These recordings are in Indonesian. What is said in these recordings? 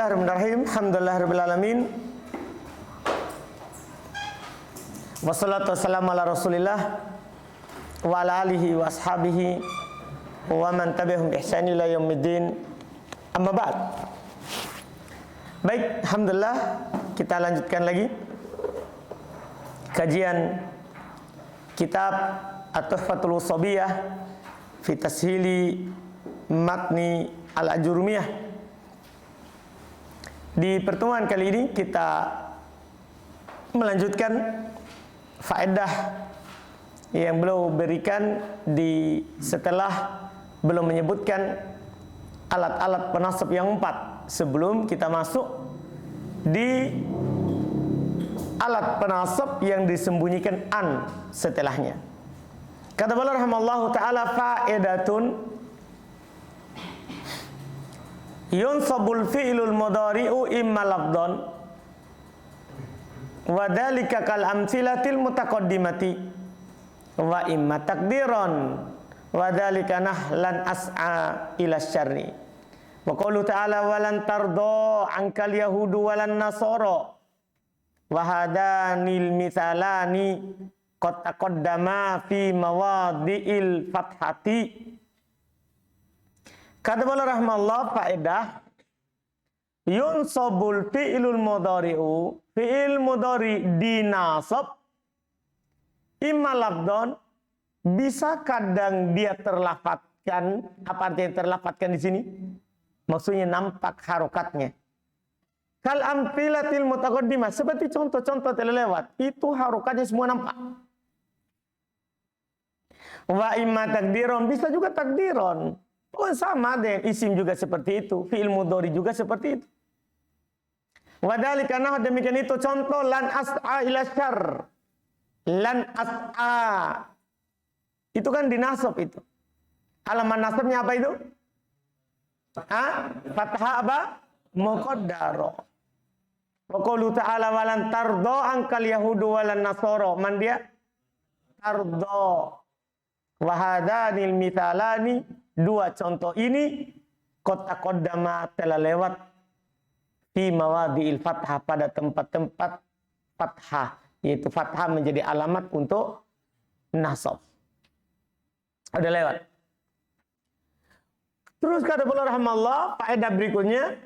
Bismillahirrahmanirrahim. Alhamdulillahirabbil alamin. Wassalatu wassalamu ala Rasulillah wa ala alihi wa ashabihi wa man tabi'ahum bi ihsan ila yaumiddin. Amma ba'd. Baik, alhamdulillah kita lanjutkan lagi kajian kitab At-Tuhfatul Washabiyah fi Tashili Matni Al-Ajurumiyah. Di pertemuan kali ini kita melanjutkan faedah yang beliau berikan setelah belum menyebutkan alat-alat penasab yang 4 sebelum kita masuk di alat penasab yang disembunyikan an setelahnya. Kata beliau rahimallahu taala, faedatun yunsabul fi'lul mudhari'u imma lafdhan wa dzalika kal amsilatil mutaqaddimati wa imma takdiran wa dzalika nahlan as'a ila syarri wa qaulu ta'ala walan tarda ankal yahudu walan nasara wa hadanil mithalani qad taqaddama fi mawadhi'il fathati. Kata beliau rahmallah, faedah yunsabul fi'lul mudhari'u, fi'il mudhari dinasab imma lafdhan, bisa kadang dia terlafadzkan. Apa artinya terlafadzkan di sini? Maksudnya nampak harokatnya. Kal amfilatil mutaqaddimah, seperti contoh-contoh terlewat, itu harokatnya semua nampak. Wa imma takdiron, bisa juga takdiron. Oh, sama dengan isim juga seperti itu, fi'il mudhari juga seperti itu. Wadhalika, nah demikian itu contoh lan as'a ila syarr. Lan as'a itu kan dinasab itu. Alamat nasabnya apa itu? Fathah apa? Muqaddaro. Wa qaulu ta'ala walan tardo ankal yahudu walan nasara. Man dia? Tardo. Wa hadanil mithalani, dua contoh ini kota qaddama telah lewat fi mawadhi'il fathah, pada tempat-tempat fathah, yaitu fathah menjadi alamat untuk nasab. Ada lewat. Terus kata beliau rahimallah, faedah berikutnya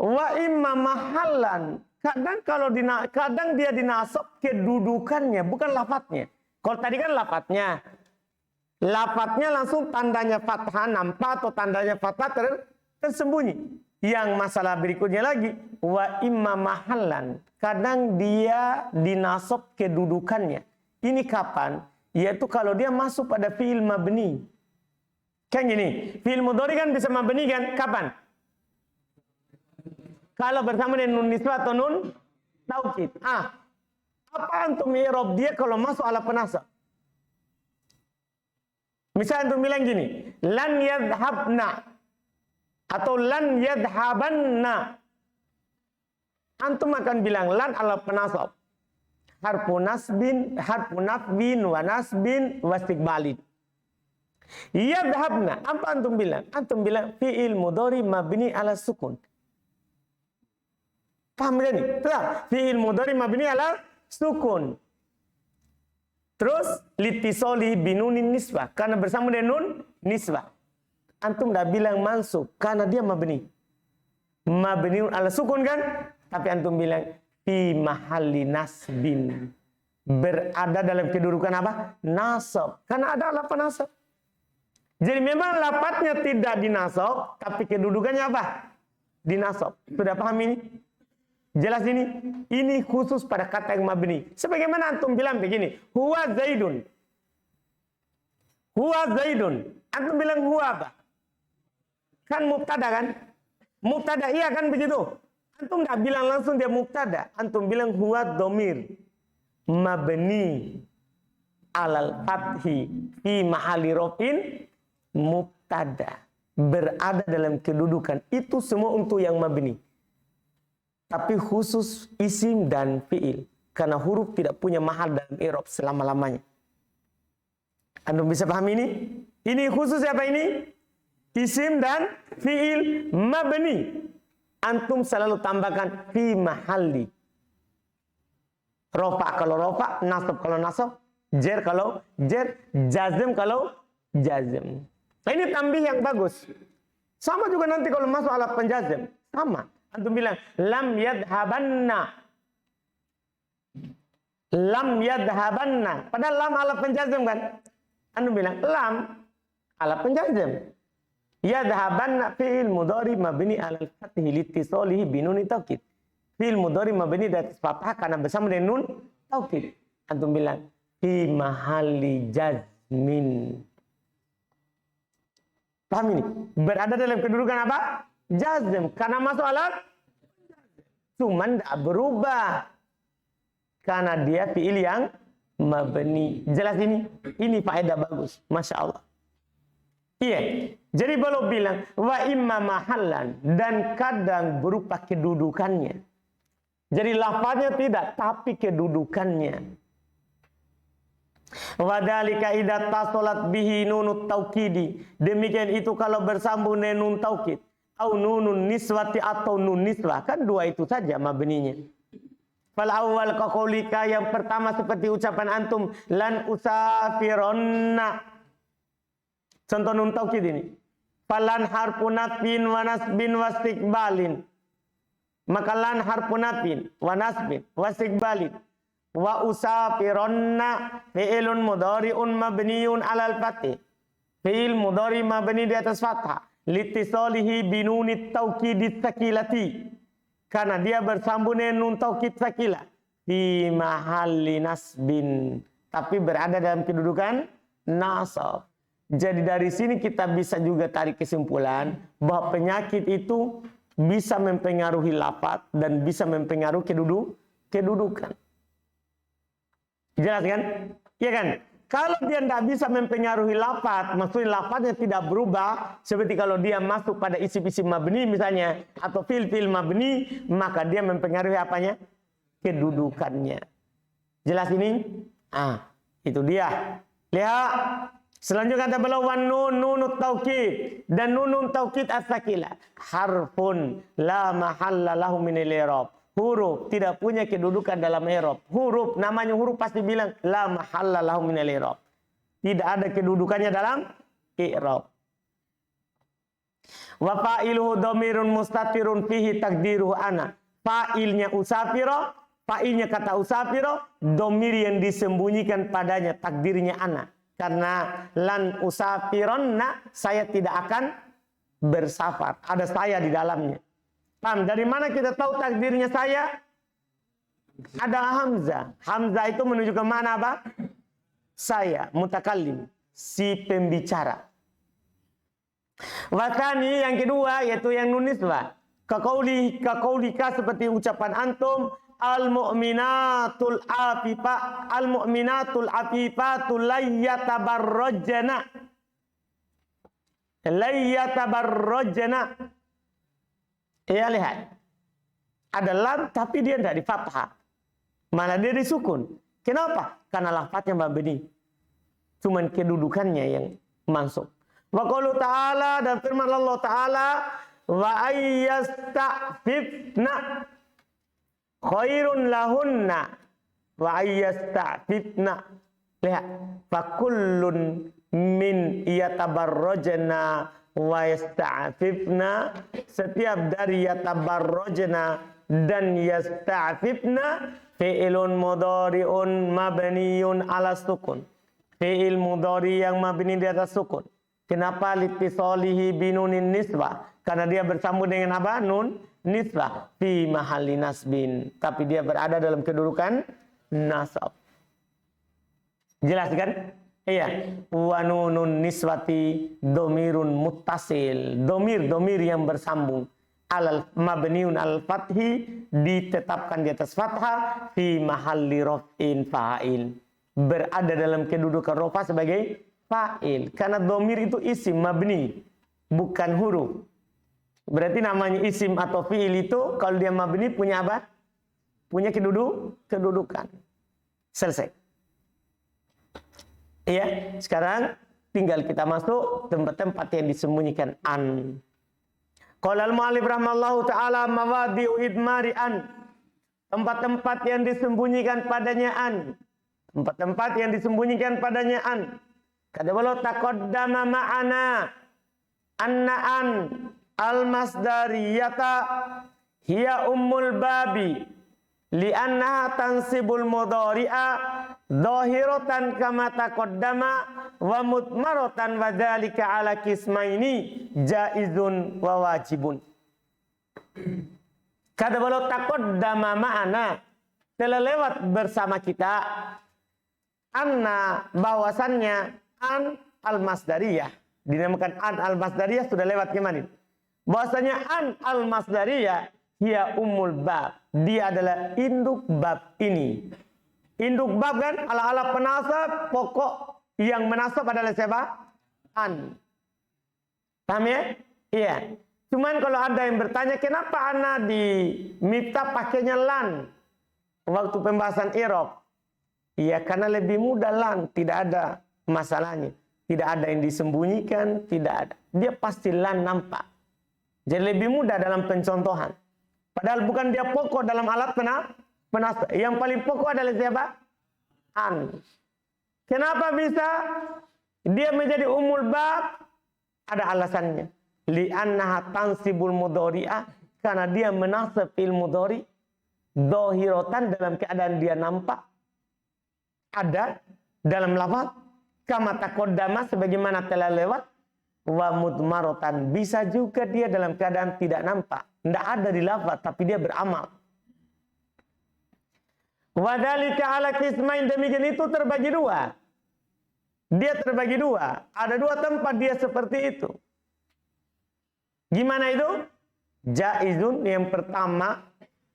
wa imma mahallan, kadang dia dinasab kedudukannya, bukan lafadznya. Kalau tadi kan lafadznya langsung tandanya fathah nampak atau tandanya fathah tersembunyi. Yang masalah berikutnya lagi, wa imma mahallan, kadang dia dinasab kedudukannya. Ini kapan? Yaitu kalau dia masuk pada fi'il mabni. Kan gini, fi'il mudhari kan bisa mabni kan? Kapan? Kalau bersama dengan nun nisbah atau nun taukid. Apa antum i'rab dia kalau masuk ala penasab? Misalnya antum bilang gini, lan yadhhabna atau lan yadhhabanna. Antum akan bilang lan ala penasab. Harfu nafbin wa nasbin wa istiqbalin. Yadhhabna, apa antum bilang? Antum bilang fi'il mudhari mabni ala sukun. Paham kan ini? Fi'il mudhari mabni ala sukun. Terus litisoli binunin nisbah, karena bersama dengan nun nisbah. Antum dah bilang mansub karena dia mabni. Mabniun ala sukun kan? Tapi antum bilang fi mahalli nasbin, berada dalam kedudukan apa? Nasab. Karena ada lafaz nasab. Jadi memang lafaznya tidak dinasab, tapi kedudukannya apa? Dinasab. Sudah paham ini? Jelas ini? Ini khusus pada kata yang mabni. Sebagaimana antum bilang begini, huwa zaidun. Huwa zaidun. Antum bilang huwa apa? Kan mubtada kan? Mubtada iya kan begitu? Antum enggak bilang langsung dia mubtada. Antum bilang huwa dhamir mabni alal fathi fi mahalli rafin mubtada. Berada dalam kedudukan. Itu semua untuk yang mabni. Tapi khusus isim dan fi'il. Karena huruf tidak punya mahal dalam i'rab selama-lamanya. Anda bisa paham ini? Ini khusus apa ini? Isim dan fi'il mabni antum selalu tambahkan fi mahalli. Rofa kalau rofa, nasab kalau nasab, jer kalau jer, jazm kalau jazm. Nah, ini tambih yang bagus. Sama juga nanti kalau masuk alat penjazm, sama. Antum bilang lam yadhabanna. Lam yadhabanna. Padahal lam alat penjazm kan? Antum bilang lam alat penjazm. Yadhabanna fi'il mudhari mabni 'alal fathi litisalihi binuni taukid. Fi'il mudhari mabni di atas fathah karena bersama dengan nun taukid. Antum bilang fi mahalli jazmin. Paham ini? Berada dalam kedudukan apa? Jazm. Karena masuk alat cuman tidak berubah. Karena dia fi'il yang mabni. Jelas ini? Ini faedah bagus. Masya Allah. Iya. Jadi kalau bilang wa imma mahallan dan kadang berupa kedudukannya. Jadi lafaznya tidak, tapi kedudukannya. Wadhalika idza tasalat bihi nunut taukidi. Demikian itu kalau bersambung dengan nun taukid. Au nunun niswati atau nun niswah. Kan dua itu saja mabninya. Fal awal kaqaulika, yang pertama seperti ucapan antum lan usafironna. Contoh nun taukid ini. Falan harfunatbin wa nasbin wa istiqbalin. Maka lan harfunatbin wa nasbin wa istiqbalin. Wa usafironna fi'ilun mudhari'un mabniun 'alal fath. Fi'il mudhari mabni di atas fathah. Litisalihi binunit taukidit sakilati. Karena dia bersambung dengan nun taukid sakila. Di mahalli nasbin. Tapi berada dalam kedudukan nasab. Jadi dari sini kita bisa juga tarik kesimpulan bahwa penyakit itu bisa mempengaruhi lafaz dan bisa mempengaruhi kedudukan. Jelas kan? Iya kan? Kalau dia tidak bisa mempengaruhi lafaz, maksudnya lafaznya tidak berubah, seperti kalau dia masuk pada isim-isim mabni misalnya, atau fi'il mabni, maka dia mempengaruhi apanya? Kedudukannya. Jelas ini? Itu dia. Lihat. Selanjutnya kata beliau wan nunut taukid dan nunun taukid as-sakila harfun la mahalla lahu min al-i'rab. Huruf tidak punya kedudukan dalam i'rab. Huruf namanya huruf pasti bilang la mahalla lahu min al-i'rab. Tidak ada kedudukannya dalam i'rab. Wa fa'iluhu dhamirun mustatirun fihi takdiruhu ana. Fa'ilnya usafira, fa'ilnya kata usafira, dhamir yang disembunyikan padanya takdirnya ana. Karena lan usafironna, saya tidak akan bersafar. Ada saya di dalamnya. Paham? Dari mana kita tahu takdirnya saya? Ada hamzah. Hamzah itu menunjukkan mana apa? Saya, mutakallim, si pembicara. Wasani yang kedua yaitu yang nun nisbah. Kaqaulika seperti ucapan antum. Al-mu'minatul afifatul layyatabarrajna. Ya lihat. Ada lam tapi dia tidak di fathah. Malah dia disukun. Kenapa? Karena lafadznya mabni. Cuman kedudukannya yang masuk. Wa qaulu ta'ala, dan firman Allah Ta'ala, wa ayyasta'fifna khairun lahunna wa ayyasta'fifna. Lihat, fakullun min yatabarrajna wa yasta'fifna. Setiap dari yatabarrajna dan yasta'fifna fi'ilun mudhari'un mabniun ala sukun. Fi'il mudhari yang mabni di atas sukun. Kenapa? Litisalihi binunin nisbah. Karena dia bersambung dengan apa? Nun nisbah fi mahalli nasbin, tapi dia berada dalam kedudukan nasab. Jelas kan? Iya. Wa nunun niswati domirun muttasil. Domir yang bersambung. Alal mabniun al fathi, ditetapkan di atas fathah, fi mahalli raf'in fa'il. Berada dalam kedudukan rafa sebagai fa'il. Karena domir itu isim mabni, bukan huruf. Berarti namanya isim atau fi'il itu kalau dia mabni punya apa? Punya kedudukan. Selesai. Iya, sekarang tinggal kita masuk tempat-tempat yang disembunyikan an. Qala al-mu'allif rahmallahu ta'ala mawadi'u idmari an. Tempat-tempat yang disembunyikan padanya an. Tempat-tempat yang disembunyikan padanya an. Kata beliau taqaddama ma'ana anna an al-masdariyata hiya ummul babi li'annaha tansibul mudhari'a dhahiratan kama taqaddama wa mutmaratan wa dzalika ala qismaini jaizun wa wajibun. Kata beliau taqaddama ma'ana, telah lewat bersama kita anna, bahwasannya an al-masdariyah, dinamakan an al-masdariyah, sudah lewat kemarin. Bahwasanya an al-masdariyah hiya ummul bab, dia adalah induk bab ini. Induk bab kan ala-ala penasab, pokok yang menasab adalah siapa? An. Paham ya? Iya. Cuman kalau ada yang bertanya kenapa ana di Miftah pakainya lan waktu pembahasan i'rab? Iya, karena lebih mudah lan, tidak ada masalahnya. Tidak ada yang disembunyikan, tidak ada. Dia pasti lan nampak. Jadi lebih mudah dalam pencontohan. Padahal bukan dia pokok dalam alat penasab. Yang paling pokok adalah siapa? An. Kenapa bisa dia menjadi umul bab? Ada alasannya. Li'annaha tansibul mudhari'ah, karena dia menasab il mudhari dhahiratan, dalam keadaan dia nampak ada dalam lafaz, kama taqaddama, sebagaimana telah lewat, wa mudmaratan, bisa juga dia dalam keadaan tidak nampak, tidak ada di lafaz tapi dia beramal. Wa dzalika ala qismain, demikian itu terbagi dua. Dia terbagi dua, ada dua tempat dia seperti itu. Gimana itu? Jaizun, yang pertama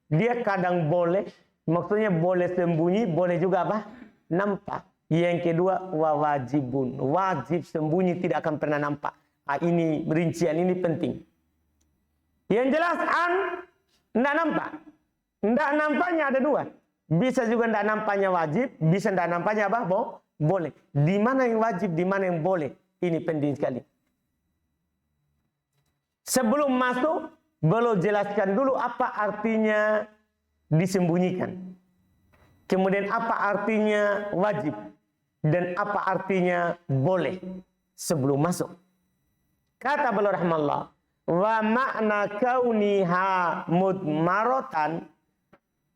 dia kadang boleh, maksudnya boleh sembunyi, boleh juga apa? Nampak. Yang kedua wajibun, wajib sembunyi, tidak akan pernah nampak. Ini rincian ini penting. Yang jelas an tidak nampak. Tidak nampaknya ada dua. Bisa juga tidak nampaknya wajib, bisa tidak nampaknya apa? Boleh. Di mana yang wajib, di mana yang boleh? Ini penting sekali. Sebelum masuk, belum jelaskan dulu apa artinya disembunyikan. Kemudian apa artinya wajib. Dan apa artinya boleh. Sebelum masuk. Kata beliau rahmallah. Wa ma'na kauniha mudmaratan.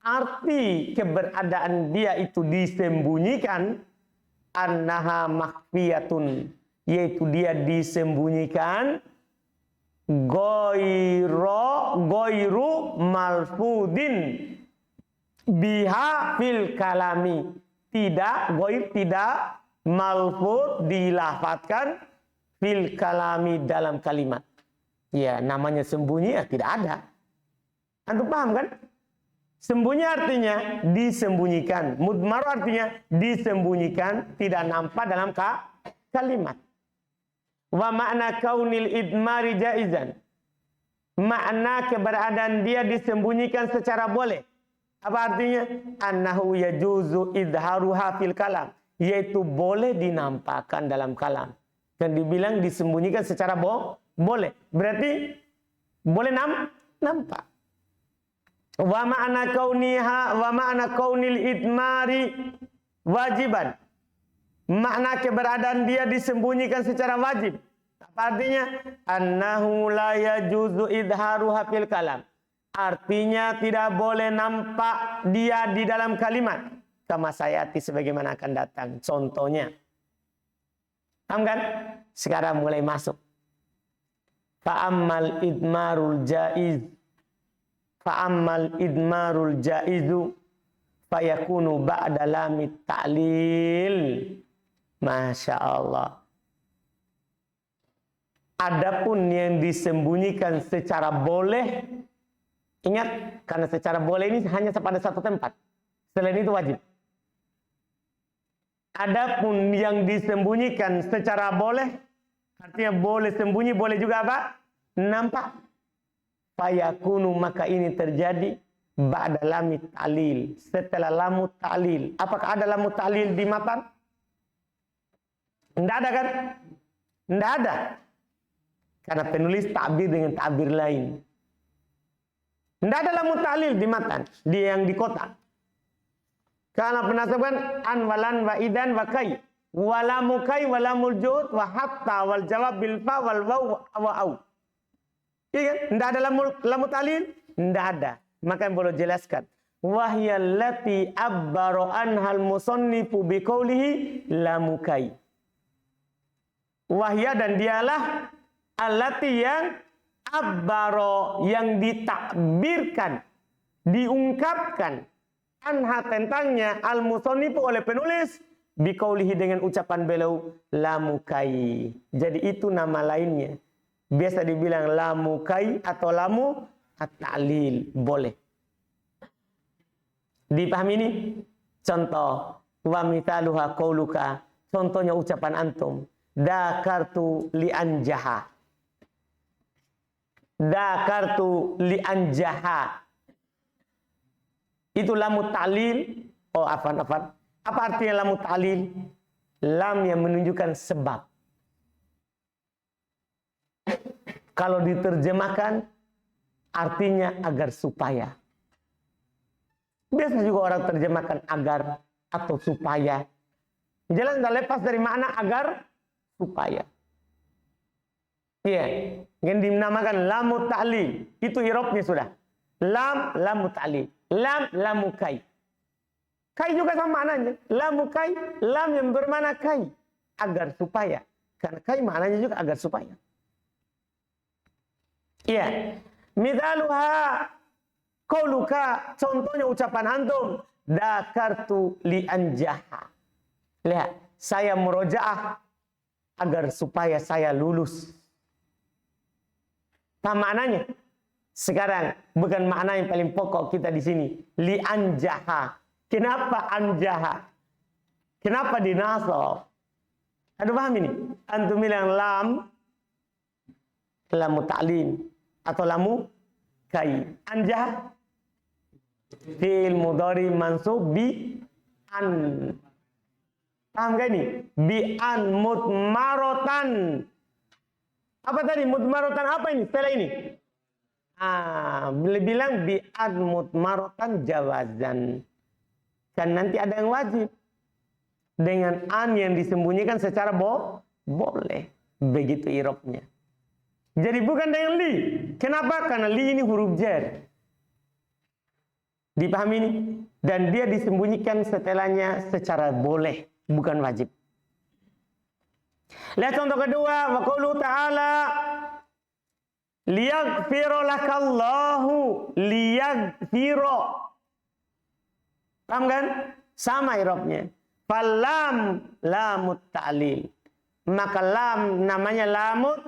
Arti keberadaan dia itu disembunyikan. Annaha makhfiyatun. Yaitu dia disembunyikan. Goiru malfudin biha fil kalami, tidak goir, tidak malfud, dilafadzkan fil kalami, dalam kalimat. Ya, namanya sembunyi ya tidak ada. Antum paham kan? Sembunyi artinya disembunyikan, mudmar artinya disembunyikan, tidak nampak dalam kalimat. Wa makna kaunil idmari jaizan, makna keberadaan dia disembunyikan secara boleh. Apa artinya? Annahu yajuzu idharuha fil kalam, yaitu boleh dinampakkan dalam kalam. Dan dibilang disembunyikan secara boleh. Berarti boleh nampak. Wa makna kaunil idmari wajiban, makna keberadaan dia disembunyikan secara wajib. Apa artinya? Annahu la yajuzu idharuha fil kalam. Artinya tidak boleh nampak dia di dalam kalimat. Kama sayati, sebagaimana akan datang. Contohnya. Paham kan? Sekarang mulai masuk. Fa'ammal idmarul jaiz. Fa'ammal idmarul jaizu. Fayakunu ba'da lamit ta'lil. Masya Allah. Adapun yang disembunyikan secara boleh, ingat, karena secara boleh ini hanya pada satu tempat. Selain itu wajib. Adapun yang disembunyikan secara boleh, artinya boleh sembunyi, boleh juga apa? Nampak. Fayakunu, maka ini terjadi ba'da lamit ta'lil, setelah lamut ta'lil. Apakah ada lamut ta'lil di matan? Tidak ada kan? Tidak ada. Karena penulis takbir dengan takbir lain. Tidak ada lamu ta'lil di matan, yang di kotak. Karena penasabkan an walan wa idan wa kai. Walamu kai walamul jud wa hatta wal jawab bil fa wal waw wa au. Iya kan? Tidak ada lamu ta'lil? Tidak ada. Maka yang boleh jelaskan. Wahyallati abbaro anhal musannifu biqaulihi lamu kai. Wahya dan dialah allati yang abbaro, yang ditakbirkan, diungkapkan anha tentangnya al musannifu oleh penulis biqaulihi dengan ucapan beliau lamu kai. Jadi itu nama lainnya. Biasa dibilang lamu kai atau lamu at-ta'lil, boleh. Dipahami ini? Contoh, wa mithaluha qauluka, contohnya ucapan antum, dakartu li anjaha. Dakartu li anjaha. Itu lamu ta'lil. Oh, afan. Apa artinya lamu ta'lil? Lam yang menunjukkan sebab. Kalau diterjemahkan artinya agar supaya. Biasa juga orang terjemahkan agar atau supaya. Jelas tidak lepas dari makna agar supaya. Iya, yang dinamakan lamu ta'lil. Itu irobnya sudah. Lam, lamu ta'lil. Lam, lamu kai. Kai juga sama maknanya. Lamu kai, lam yang bermakna kai. Agar supaya. Karena kai maknanya juga agar supaya. Iya. Mithaluha qauluka, contohnya ucapan antum, dakartu li anjaha. Lihat, saya murojaah agar supaya saya lulus. Apa maknanya? Sekarang bukan makna yang paling pokok kita di sini. Li anjaha. Kenapa anjaha? Kenapa dinasab? Ada paham ini? Antum bilang lam, lamu ta'lil atau lamu kai. Anjaha fi'il mudhari mansub bi an. Paham gak ini? Bi an mutmarotan. Apa tadi? Mutmarotan apa ini? Setelah ini. Boleh bilang bi an mutmarotan jawazan. Kan nanti ada yang wajib. Dengan an yang disembunyikan secara boleh. Begitu irobnya. Jadi bukan dengan li. Kenapa? Karena li ini huruf jar. Dipahami ini? Dan dia disembunyikan setelahnya secara boleh, bukan wajib. Lihat contoh kedua, wa qaulu ta'ala liyaghfira lakallahu, liyaghfira. Paham kan? Sama irobnya. Falam lamut ta'lil. Maka lam namanya lamut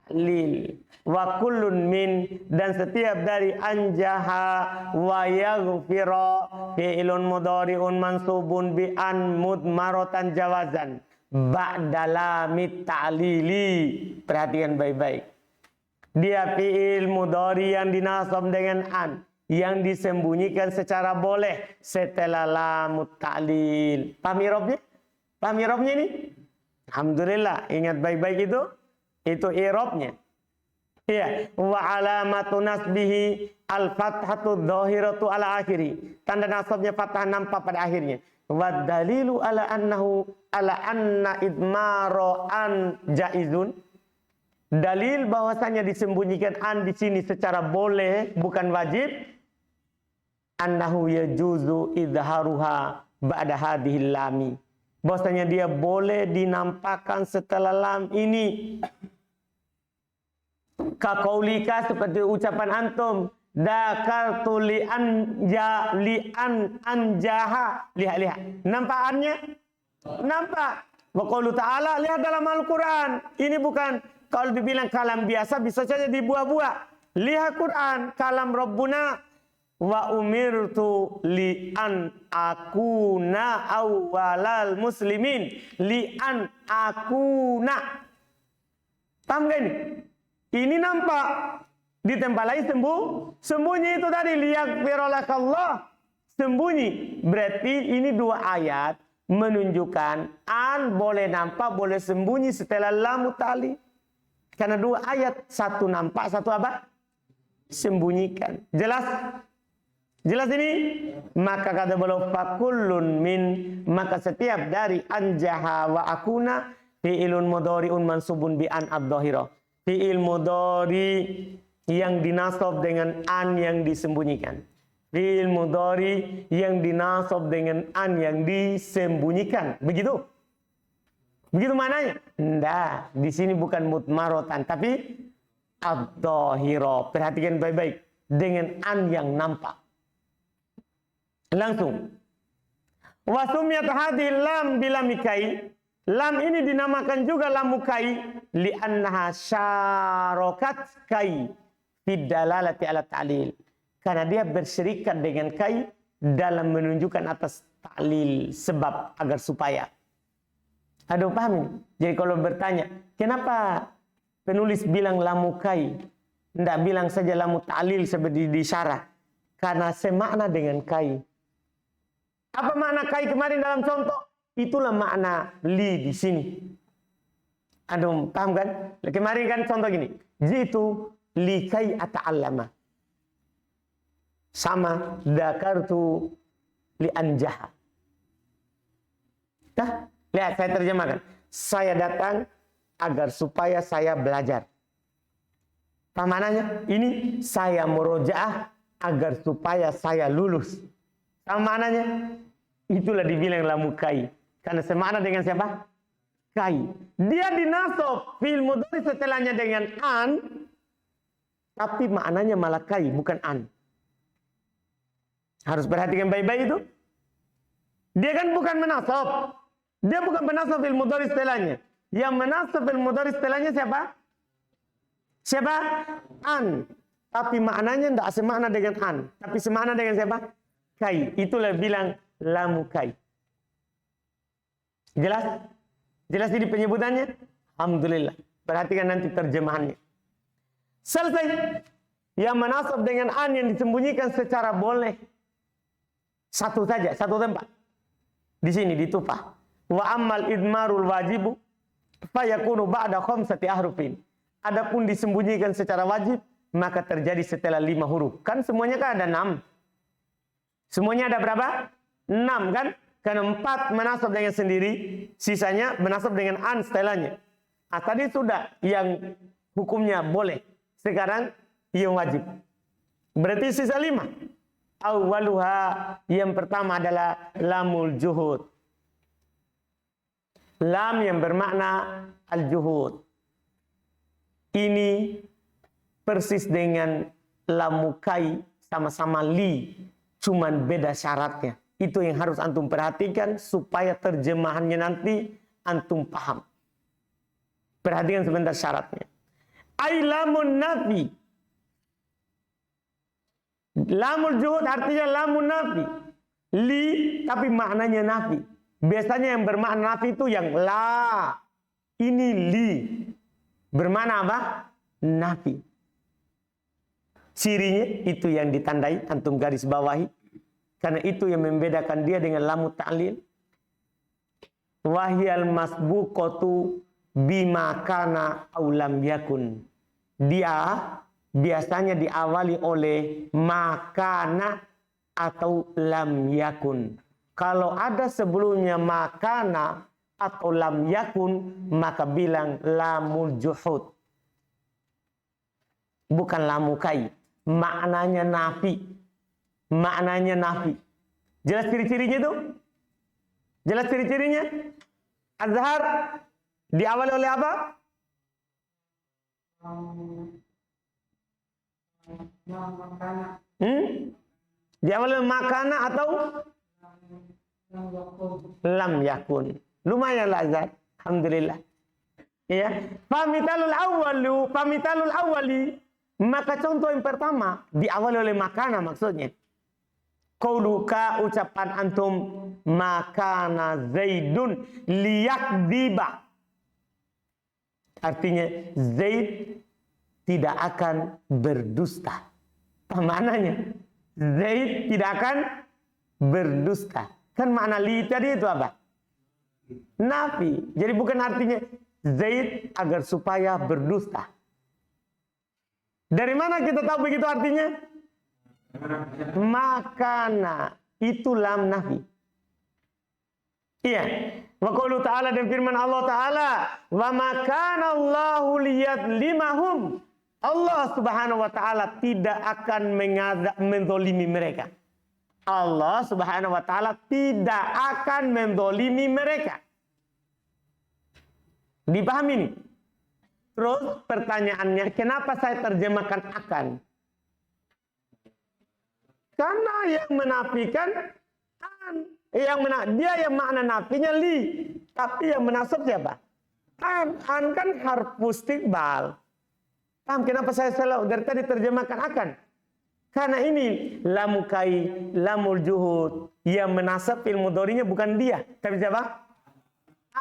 ta'lil. Wa kullun min, dan setiap dari anjaha wa yaghfira fi'ilun mudhari'un mansubun bi an mudmaratan jawazan ba'da lamit ta'lili. Perhatikan baik-baik. Dia fi'il mudhari yang dinasab dengan an, yang disembunyikan secara boleh setelah lamut ta'lil. Paham irobnya? Paham irobnya ini? Alhamdulillah, ingat baik-baik itu. Itu irobnya. Iya, wa alamatu nasbihi al-fathatu dhahiratu ala akhiri. Tanda nasabnya fathah nampak pada akhirnya. Wa dalilu ala annahu ala anna idmaro an jaizun. Dalil bahwasanya disembunyikan an di sini secara boleh, bukan wajib. Annahu yajuzu idharuha ba'da hadhil lami. Bahwasanya dia boleh dinampakkan setelah lam ini. Kaqaulika, seperti ucapan antum, dakartu li anjaha. Lihat. Nampakannya? Nampak. Wa qaulu ta'ala, lihat dalam Al-Quran. Ini bukan, kalau dibilang kalam biasa, bisa saja dibuah-buah. Lihat Quran, kalam Rabbuna. Wa umirtu li an akuna awwalal muslimin. Li an akuna. Paham gak ini? Ini nampak. Di tempat lain sembunyi itu tadi. Liyaghfiralakallah. Sembunyi. Berarti ini dua ayat menunjukkan an boleh nampak, boleh sembunyi setelah lam ta'lil. Karena dua ayat, satu nampak, satu apa? Sembunyikan. Jelas? Jelas ini? Maka kata beliau, fakullun min, maka setiap dari anjaha wa akuna fi'ilun mudhari'un mansubun bi an ad-dhahira. Fi'il mudhari yang dinasab dengan an yang disembunyikan. Fi'il mudhari yang dinasab dengan an yang disembunyikan. Begitu? Begitu mananya? Enggak, di sini bukan mutmarotan, tapi ad-dhahira. Perhatikan baik-baik, dengan an yang nampak. Langsung. Wa sumiyat hadhihi lam bilamikai. Lam ini dinamakan juga lamukai li'annaha syarakat kai fid dalalati ala ta'lil. Karena dia berserikat dengan kai dalam menunjukkan atas ta'lil, sebab agar supaya. Ada paham ini? Jadi kalau bertanya, kenapa penulis bilang lamukai? Tidak bilang saja lamu ta'lil seperti di syarah. Karena semakna dengan kai. Apa makna kai kemarin dalam contoh? Itulah makna li di sini. Ada paham kan? Kemarin kan contoh gini. Jitu li kai ata'allama. Sama dakartu li anjaha. Nah, lihat saya terjemahkan. Saya datang agar supaya saya belajar. Apa maknanya? Ini saya murojaah agar supaya saya lulus. Apa maknanya? Itulah dibilang lamukai. Karena semakna dengan siapa? Kai. Dia dinasab fi'il mudhari setelahnya dengan an, tapi maknanya malah kai, bukan an. Harus perhatikan baik-baik itu. Dia kan bukan menasab. Dia bukan menasab fi'il mudhari setelahnya. Yang menasab fi'il mudhari setelahnya siapa? Siapa? An. Tapi maknanya tidak semakna dengan an. Tapi semakna dengan siapa? Kai. Itulah bilang lamukai. Jelas? Jelas ini penyebutannya? Alhamdulillah. Perhatikan nanti terjemahannya. Selesai. Yang menasab dengan an yang disembunyikan secara boleh. Satu saja, satu tempat. Di sini ditupah. Wa ammal idmarul wajibu fayakunu ba'da khamsati ahrufin. Adapun disembunyikan secara wajib, maka terjadi setelah 5 huruf. Kan semuanya kan ada 6. Semuanya ada berapa? 6 kan? Karena 4 menasab dengan sendiri, sisanya menasab dengan an setelahnya. Ah, tadi sudah yang hukumnya boleh. Sekarang yang wajib. Berarti sisa 5. Awwaluha, yang pertama adalah lamul juhud. Lam yang bermakna al-juhud. Ini persis dengan lamukai, sama-sama li, cuman beda syaratnya. Itu yang harus antum perhatikan supaya terjemahannya nanti antum paham. Perhatikan sebentar syaratnya. Ai lamun nafi. Lamul juhud artinya lamun nafi. Li tapi maknanya nafi. Biasanya yang bermakna nafi itu yang la. Ini li. Bermakna apa? Nafi. Cirinya itu yang ditandai, antum garis bawahi. Karena itu yang membedakan dia dengan lamu ta'lil. Wahyal masbuqatu bima kana aw lam yakun. Dia biasanya diawali oleh makana atau lam yakun. Kalau ada sebelumnya makana atau lam yakun, maka bilang lamul juhud. Bukan lamukai. Maknanya nafi. Maknanya nafi. Jelas ciri-cirinya itu? Jelas ciri-cirinya? Azhar diawali oleh apa? Diawali oleh makana atau lam yakun. Lumayan lah Azhar. Alhamdulillah. Ya. Pamitalul awali. Maka contoh yang pertama diawali oleh makana maksudnya. Qauluka, ucapan antum, makana Zaidun liyakdiba. Artinya Zaid tidak akan berdusta. Apa maknanya? Zaid tidak akan berdusta. Kan makna li tadi itu apa? Nafi. Jadi bukan artinya Zaid agar supaya berdusta. Dari mana kita tahu begitu artinya? Makana, itu lam nafi. Iya. Wa qaulu ta'ala, dan firman Allah Ta'ala, wa makana Allahu liyadlimahum. Allah Subhanahu wa Ta'ala tidak akan menzalimi mereka. Allah Subhanahu wa Ta'ala tidak akan menzalimi mereka. Dipahami nih? Terus pertanyaannya, kenapa saya terjemahkan akan? Karena yang menafikan an. Dia yang makna nafinya li. Tapi yang menasab siapa? An. An kan harfu istiqbal. Paham kenapa saya salah dari tadi terjemahkan akan? Karena ini lamukai, lamul juhud. Yang menasab fil mudhari'nya bukan dia. Tapi siapa?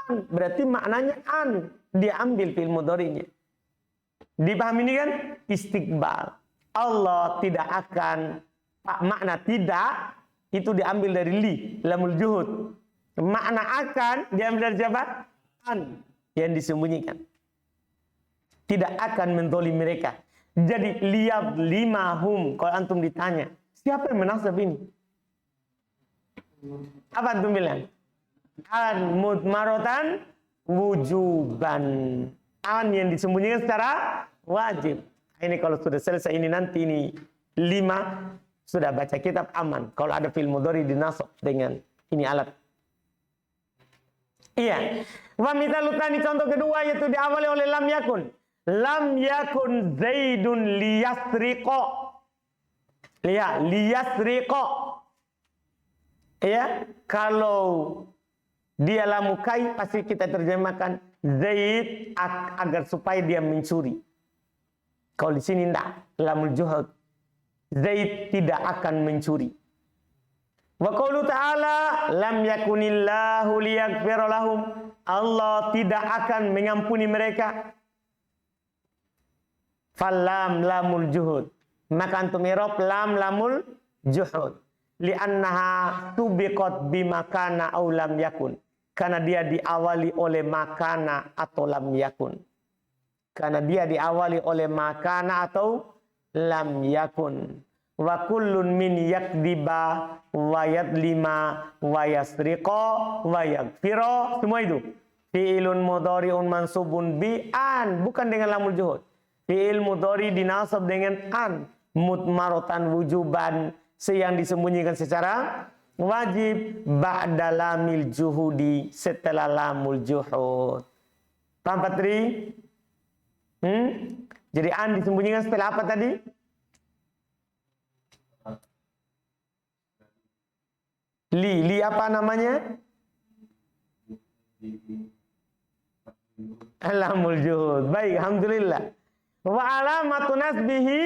An. Berarti maknanya an. Dia ambil fil mudhari'nya. Dipahami ini kan? Istiqbal. Allah tidak akan, makna tidak itu diambil dari li, lamul juhud. Makna akan diambil dari siapa? An, yang disembunyikan. Tidak akan menzalimi mereka. Jadi liyab limahum. Kalau antum ditanya, siapa yang menasab ini? Apa antum bilang? An mudmarotan wujuban. An yang disembunyikan secara wajib. Ini kalau sudah selesai ini nanti ini 5 sudah baca kitab aman. Kalau ada fi'il mudhari dinasab dengan ini alat. Iya. Wa mithalutani, contoh kedua yaitu diawali oleh lam yakun. Lam yakun Zaidun liyasriqo. Lihat, liyasriqo. Ya, kalau dia lamukai pasti kita terjemahkan Zaid agar supaya dia mencuri. Kalau di sini enggak, lamul juhud. Zaid tidak akan mencuri. Wa qaulu ta'ala lam yakunillahu liyaghfira lahum. Allah tidak akan mengampuni mereka. Falam lamul juhud. Maka antum i'rab lam lamul juhud. Li'annaha tubiqat bimakana aw lam yakun. Karena dia diawali oleh makana atau lam yakun. Karena dia diawali oleh makana atau lam yakun. Wa kullun min yakdiba wa yadlima wa yasriqa wa yaghfira. Semua itu fi'ilun mudhari'un mansubun bi an, bukan dengan lamul juhud. Fi'il mudhari dinasab dengan an, mudmaratan wujuban, yang disembunyikan secara wajib, ba'da lamil juhudi, setelah lamul juhud. Paham Patri? Jadi an disembunyikan setelah apa tadi? Li apa namanya? Lamul juhud. Baik, alhamdulillah. Wa alamatu nasbihi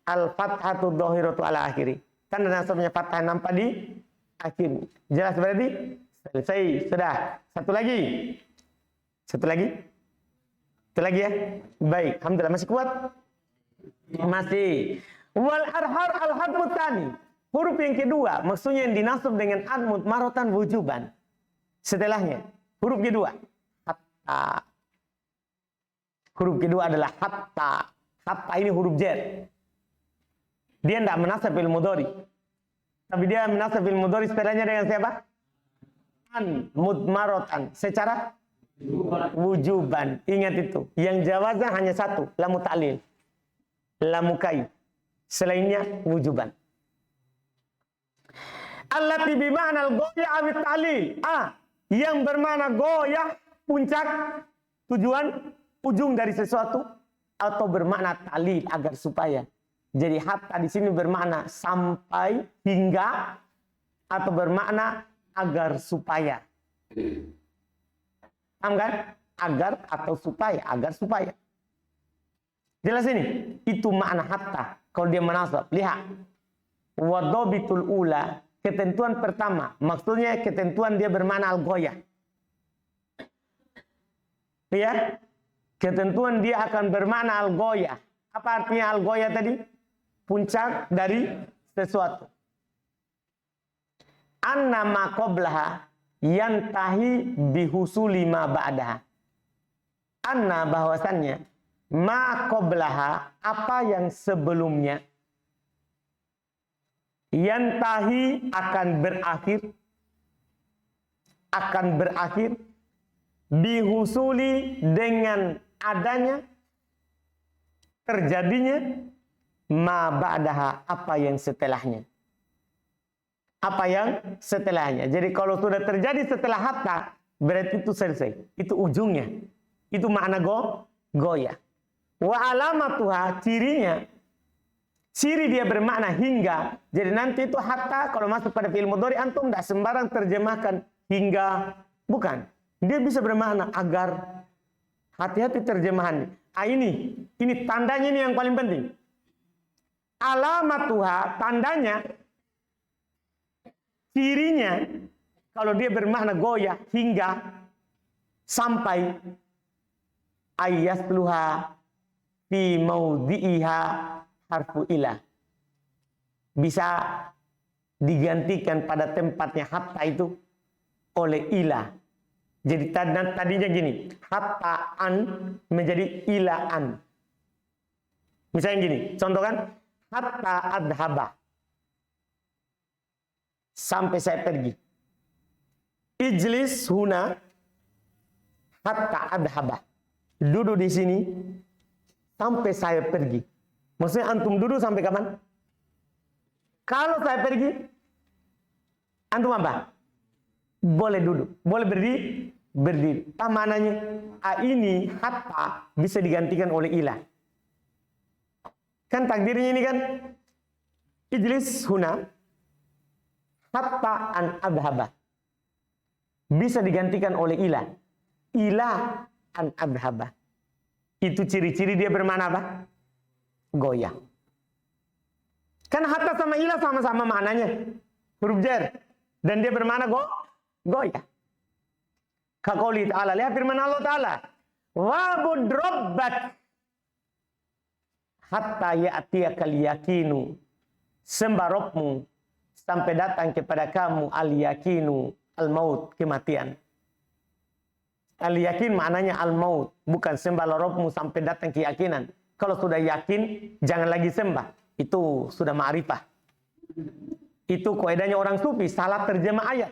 al-fathatu dhahiratu ala akhiri. Kan nasabnya fathah nampak di akhir. Jelas berarti? Selesai, sudah. Satu lagi. Satu lagi ya. Baik, alhamdulillah masih kuat? Masih. Wal arhar al-hadmu tsani. Huruf yang kedua, maksudnya yang dinasab dengan an mudmaratan wujuban. Setelahnya, huruf kedua, hatta. Huruf kedua adalah hatta. Hatta ini huruf jar. Dia tidak menasab fil mudhari. Tapi dia menasab fil mudhari setelahnya dengan siapa? An mudmaratan. Secara wujuban. Ingat itu. Yang jawaznya hanya satu. Lamu ta'lil. Lamu kai. Selainnya wujuban. Allati bima'na al-ghayah awit ta'lil. Yang bermakna goyah, puncak, tujuan, ujung dari sesuatu, atau bermakna ta'lil, agar supaya. Jadi hatta di sini bermakna sampai, hingga, atau bermakna agar supaya. Paham kan? Agar atau supaya, agar supaya. Jelas ini? Itu makna hatta. Kalau dia menasab, lihat. Wadhabitul ula, ketentuan pertama, maksudnya ketentuan dia bermakna al-ghayah. Ya? Ketentuan dia akan bermakna al-ghayah. Apa artinya al-ghayah tadi? Puncak dari sesuatu. Anna ma qablaha yantahi bihusuli ma ba'daha. Anna bahwasannya ma qablaha apa yang sebelumnya yantahi akan berakhir bihusuli dengan adanya terjadinya ma ba'daha apa yang setelahnya. Apa yang setelahnya. Jadi kalau sudah terjadi setelah hatta berarti itu selesai. Itu ujungnya. Itu makna goyah. Wa alamatuha cirinya. Ciri dia bermakna hingga. Jadi nanti itu hatta kalau masuk pada fi'il mudhari antum tidak sembarang terjemahkan hingga. Bukan. Dia bisa bermakna agar. Hati-hati terjemahan. Ini tandanya ini yang paling penting. Alamatuha tandanya. Cirinya. Kalau dia bermakna goyah hingga. Sampai. Ayyasluha fi maudhi'iha harfu ilah. Bisa digantikan pada tempatnya hatta itu oleh ilah. Jadi tadinya gini, hatta an menjadi ilaan. Misalnya gini, contoh kan, hatta adhaba. Sampai saya pergi. Ijlis huna hatta adhaba. Duduk di sini sampai saya pergi. Maksudnya antum duduk sampai kapan? Kalau saya pergi, antum apa? Boleh duduk, boleh berdiri. Apa mananya? Ini hatta bisa digantikan oleh ilah. Kan takdirnya ini kan ijlis huna hatta an adhaba. Bisa digantikan oleh ilah. Ilah an adhaba. Itu ciri-ciri dia bermakna apa? Goyah. Kan hatta sama ilah sama-sama maknanya. Huruf jar. Dan dia bermakna goyah. Kaqouli ta'ala. Lihat firman Allah Ta'ala. Wa'bud rabbak. Hatta ya'tiyakal yakinu. Sembah Rabbmu. Sampai datang kepada kamu al-yakinu. Al-maut. Kematian. Al-yakin maknanya al-maut. Bukan sembah Rabbmu sampai datang keyakinan. Kalau sudah yakin, jangan lagi sembah. Itu sudah ma'rifah. Itu kaidahnya orang sufi. Salah terjemah ayat.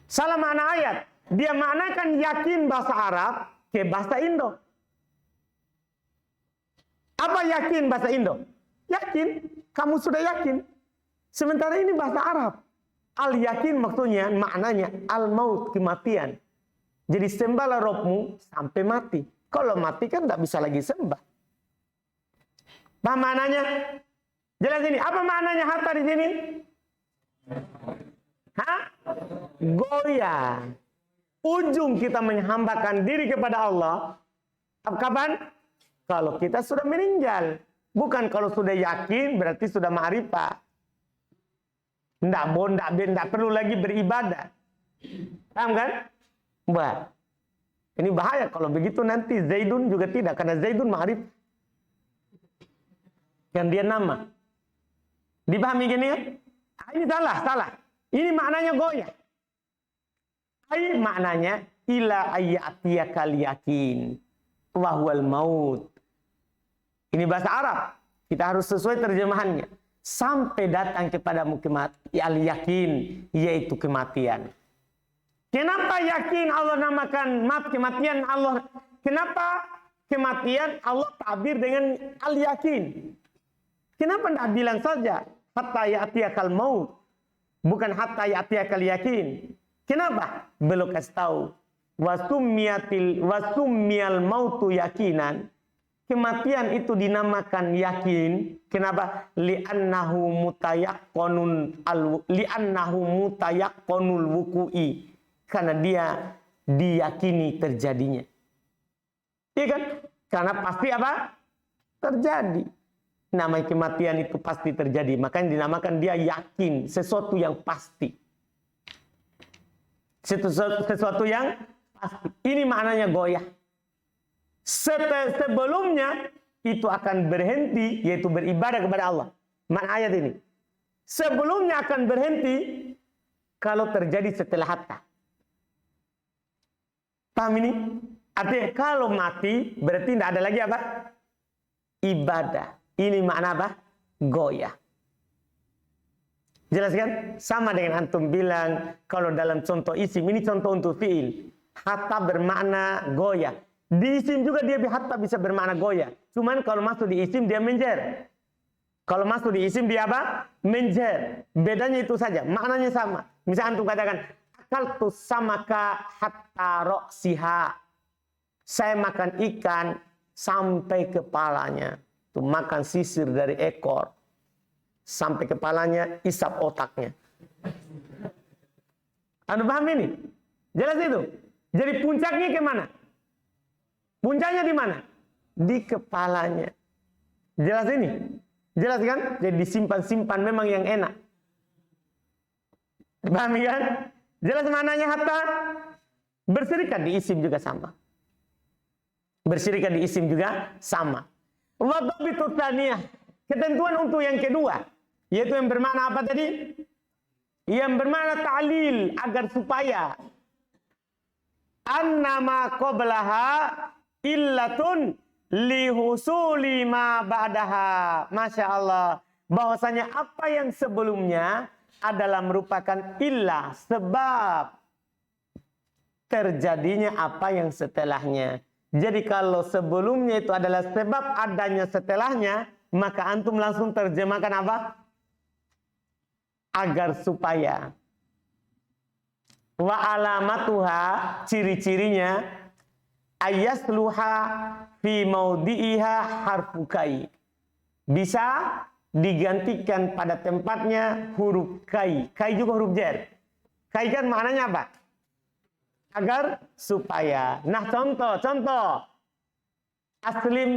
Salah makna ayat. Dia maknakan yakin bahasa Arab ke bahasa Indo. Apa yakin bahasa Indo? Yakin. Kamu sudah yakin. Sementara ini bahasa Arab. Al-yakin maksudnya maknanya al-maut, kematian. Jadi sembahlah Rabbmu sampai mati. Kalau mati kan tidak bisa lagi sembah. Apa maknanya? Jelas ini. Apa maknanya hatta di sini? Hah? Goyah. Ujung kita menghambakan diri kepada Allah. Kapan? Kalau kita sudah meninggal. Bukan kalau sudah yakin berarti sudah ma'rifah. Tidak perlu lagi beribadah. Paham kan? Bah. Ini bahaya kalau begitu nanti Zaidun juga tidak. Karena Zaidun ma'rifah. Yang dia nama. Dipahami gini ya? Ini salah. Ini maknanya goyah. Ini maknanya ila ayyatiyakal yakin wa huwal maut. Ini bahasa Arab. Kita harus sesuai terjemahannya. Sampai datang kepadamu al-yakin, yaitu kematian. Kenapa yakin Allah namakan kematian Allah? Kenapa kematian Allah tabir dengan al-yakin? Kenapa tidak bilang saja hatta ya'tiyakal maut? Bukan hatta ya'tiyakal yakin. Kenapa? Belum kasih tahu. Wasummiyal mautu yakinan. Kematian itu dinamakan yakin. Kenapa? Li'annahu mutayaqqanul wuku'i. Karena dia diyakini terjadinya. Iya kan? Karena pasti apa? Terjadi. Nama kematian itu pasti terjadi. Makanya dinamakan dia yakin. Sesuatu yang pasti. Sesuatu yang pasti. Ini maknanya goyah. Sebelumnya itu akan berhenti, yaitu beribadah kepada Allah. Makna ayat ini. Sebelumnya akan berhenti kalau terjadi setelah hatta. Paham ini? Artinya kalau mati berarti tidak ada lagi apa? Ibadah. Ini makna apa? Goyah. Jelas kan? Sama dengan antum bilang kalau dalam contoh isim, ini contoh untuk fiil. Hatta bermakna goyah. Di isim juga dia hatta bisa bermakna goyah. Cuman kalau masuk di isim dia menjer. Kalau masuk di isim dia apa? Menjer. Bedanya itu saja. Maknanya sama. Misalnya antum katakan, akaltu samaka hatta roksiha. Saya makan ikan sampai kepalanya. Itu makan sisir dari ekor. Sampai kepalanya, isap otaknya. Anda paham ini? Jelas itu? Jadi puncaknya kemana? Puncaknya di mana? Di kepalanya. Jelas ini? Jelas kan? Jadi disimpan-simpan memang yang enak. Paham kan? Jelas maknanya hatta? Berserikat di isim juga sama. Berserikat di isim juga sama. Wadhabitu tsaniyah. Ketentuan untuk yang kedua. Yaitu yang bermakna apa tadi? Yang bermakna ta'lil. Agar supaya annama qablaha illatun lihusuli ma ba'daha. Masya Allah. Bahwasanya apa yang sebelumnya adalah merupakan illah. Sebab terjadinya apa yang setelahnya. Jadi kalau sebelumnya itu adalah sebab adanya setelahnya, maka antum langsung terjemahkan apa? Agar supaya. Wa alamatuha, ciri-cirinya, ayasluha fi maudi'iha harfukai. Bisa digantikan pada tempatnya huruf kai. Kai juga huruf jar. Kai kan maknanya apa? Agar supaya. Nah contoh. Aslim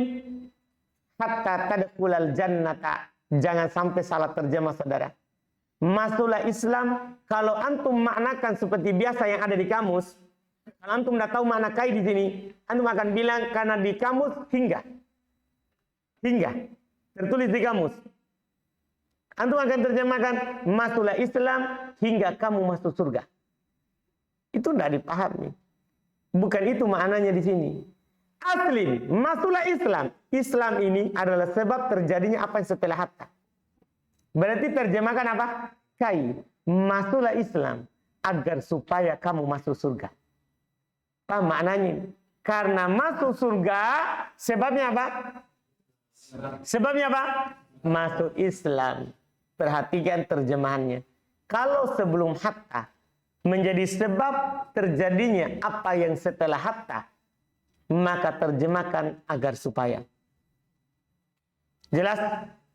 hatta tadkhulal jannata. Jangan sampai salah terjemah saudara. Masuklah Islam. Kalau antum maknakan seperti biasa yang ada di kamus. Kalau antum tidak tahu makna kai di sini. Antum akan bilang karena di kamus hingga. Hingga. Tertulis di kamus. Antum akan terjemahkan masuklah Islam hingga kamu masuk surga. Itu tidak dipahami. Bukan itu maknanya di sini. Aslim, masuklah Islam. Islam ini adalah sebab terjadinya apa yang setelah hatta. Berarti terjemahkan apa? Kai. Masuklah Islam agar supaya kamu masuk surga. Apa maknanya? Karena masuk surga, sebabnya apa? Sebabnya apa? Masuk Islam. Perhatikan terjemahannya. Kalau sebelum hatta menjadi sebab terjadinya apa yang setelah hatta, maka terjemahkan agar supaya. Jelas?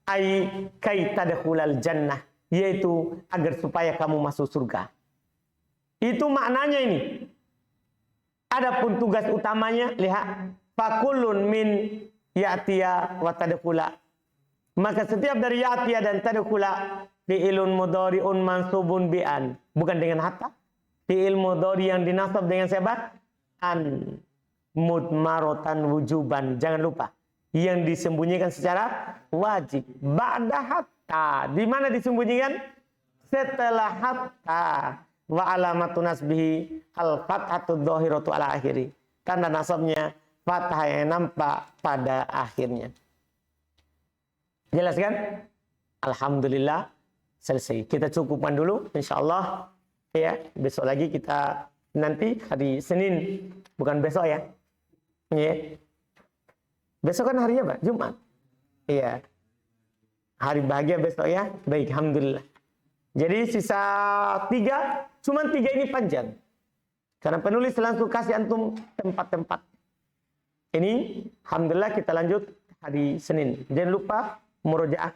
Ai kai tadkhulal jannah, yaitu agar supaya kamu masuk surga. Itu maknanya ini. Adapun tugas utamanya, lihat, fakulun min ya'tiya wa tadkhula. Maka setiap dari ya'tiya dan tadkhula fi'ilun mudhari'un mansubun bi'an. Bukan dengan hatta. Fi'il mudhari yang dinasab dengan siapa? An mudmarotan wujuban. Jangan lupa. Yang disembunyikan secara wajib. Ba'da hatta. Di mana disembunyikan? Setelah hatta. Wa alamatu nasbihi al-fathatu dhahiratu ala akhiri. Tanda nasabnya fathah yang nampak pada akhirnya. Jelas kan? Alhamdulillah selesai. Kita cukupkan dulu insyaallah ya. Besok lagi kita nanti hari Senin, bukan besok ya. Ya. Besok kan harinya Pak, Jumat. Iya. Hari bahagia besok ya. Baik, alhamdulillah. Jadi sisa 3, cuman 3 ini panjang. Karena penulis langsung kasih antum tempat-tempat. Ini alhamdulillah kita lanjut hari Senin. Jangan lupa murojaah.